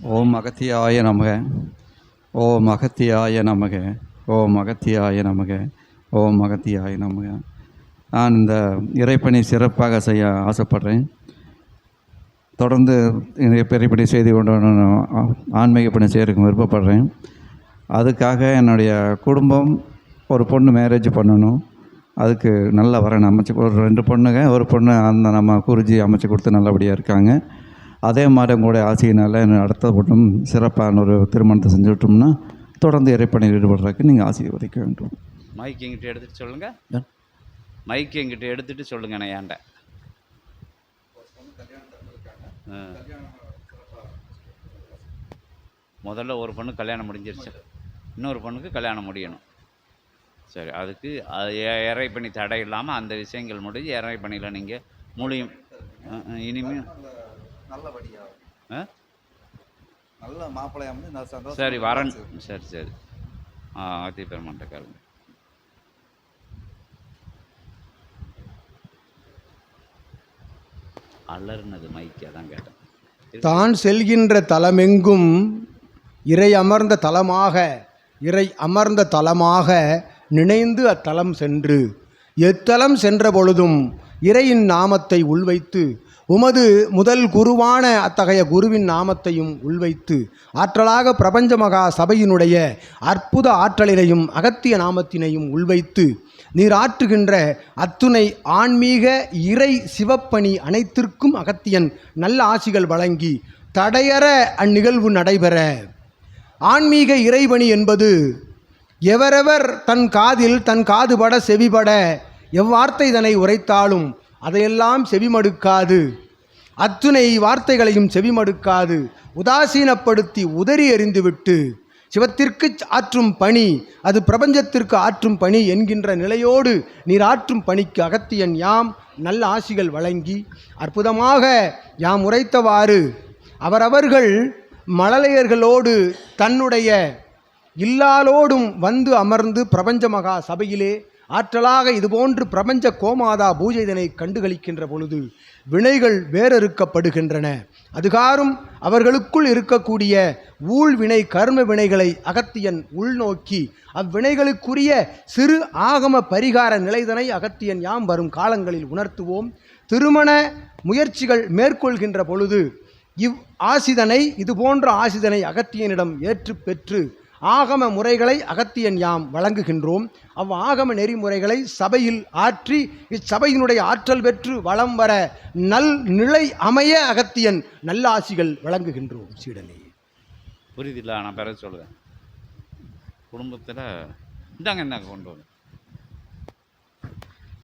ஓம் அகத்தியாய நமக. ஓம் அகத்தியாய நமக. ஓம் அகத்தியாய நமக. ஓம் அகத்தியாய நமக. நான் இந்த இறைப்பணி சிறப்பாக செய்ய ஆசைப்படுறேன். தொடர்ந்து இறைப்பணி செய்து கொண்டு ஆன்மீக பணி செய்யறதுக்கு விருப்பப்படுறேன். அதுக்காக என்னுடைய குடும்பம் ஒரு பொண்ணு மேரேஜ் பண்ணணும். அதுக்கு நல்ல வரன் அமைச்சு, ஒரு 2 பொண்ணுங்க, ஒரு பொண்ணு அந்த நம்ம குருஜி அமைச்சு கொடுத்து நல்லபடியாக இருக்காங்க. அதே மாதிரி உங்களுடைய ஆசையினால் அடுத்த பொண்ணும் சிறப்பான ஒரு திருமணத்தை செஞ்சுவிட்டோம்னா தொடர்ந்து இறைப்பணியில் ஈடுபடுறதுக்கு நீங்கள் ஆசீர்வதிக்க வேண்டும். மைக் எங்கிட்ட எடுத்துகிட்டு சொல்லுங்கள். மைக் எங்கிட்ட எடுத்துகிட்டு சொல்லுங்கள். நான் ஏன்ட முதல்ல ஒரு பொண்ணு கல்யாணம் முடிஞ்சிருச்சு, இன்னொரு பொண்ணுக்கு கல்யாணம் முடியணும். சரி, அதுக்கு இறைப்பணி தடை இல்லாமல் அந்த விஷயங்கள் முடிஞ்சு இறைப்பணியில் நீங்கள் முடியும். இனிமேல் நல்லபடியாக நல்ல மாப்பிள்ளையா வந்து சரி வரன். சரி சரி. ஆத்தி பெருமாட்டக்காரங்க அலர்னது மைக்கே தான் கேட்டேன். தான் செல்கின்ற தலமெங்கும் இறை அமர்ந்த தலமாக நினைந்து அத்தலம் சென்று எத்தலம் சென்ற பொழுதும் இறையின் நாமத்தை உள்வைத்து உமது முதல் குருவான அத்தகைய குருவின் நாமத்தையும் உள்வைத்து ஆற்றலாக பிரபஞ்ச மகா சபையினுடைய அற்புத ஆற்றலினையும் அகத்திய நாமத்தினையும் உள்வைத்து நீர் ஆற்றுகின்ற அத்துணை ஆன்மீக இறை சிவப்பணி அனைத்திற்கும் அகத்தியன் நல்ல ஆசிகள் வழங்கி தடையற அந்நிகழ்வு நடைபெற. ஆன்மீக இறைபணி என்பது எவரெவர் தன் காதுபட செவிபட எவ்வார்த்தை இதனை உரைத்தாலும் அதையெல்லாம் செவிமடுக்காது, அத்துணை வார்த்தைகளையும் செவிமடுக்காது உதாசீனப்படுத்தி உதறி எறிந்துவிட்டு சிவத்திற்கு ஆற்றும் பணி அது பிரபஞ்சத்திற்கு ஆற்றும் பணி என்கின்ற நிலையோடு நீர் ஆற்றும் பணிக்கு அகத்தியன் யாம் நல்ல ஆசிகள் வழங்கி அற்புதமாக யாம் உரைத்தவாறு அவரவர்கள் மழலையர்களோடு தன்னுடைய இல்லாலோடும் வந்து அமர்ந்து பிரபஞ்ச மகா சபையிலே ஆற்றலாக இதுபோன்று பிரபஞ்ச கோமாதா பூஜைதனை கண்டுகளிக்கின்ற பொழுது வினைகள் வேறறுக்கப்படுகின்றன. அதுகாரும் அவர்களுக்குள் இருக்கக்கூடிய ஊழ்வினை கர்ம வினைகளை அகத்தியன் உள்நோக்கி அவ்வினைகளுக்குரிய சிறு ஆகம பரிகார நிலைதனை அகத்தியன் யாம் வரும் காலங்களில் உணர்த்துவோம். திருமண முயற்சிகள் மேற்கொள்கின்ற பொழுது ஆசிதனை இதுபோன்ற ஆசிதனை அகத்தியனிடம் ஏற்று பெற்று ஆகம முறைகளை அகத்தியன் யாம் வழங்குகின்றோம். ஆகம நெறிமுறைகளை சபையில் ஆற்றி இச்சபையினுடைய ஆற்றல் பெற்று வளம் வர நல் நிலை அமைய அகத்தியன் நல்ல ஆசிகள் வழங்குகின்றோம். சீடனே புரியுதில்ல, நான் பிறகு சொல்லுவேன். குடும்பத்தில் இந்தாங்க என்ன கொண்டு வரும்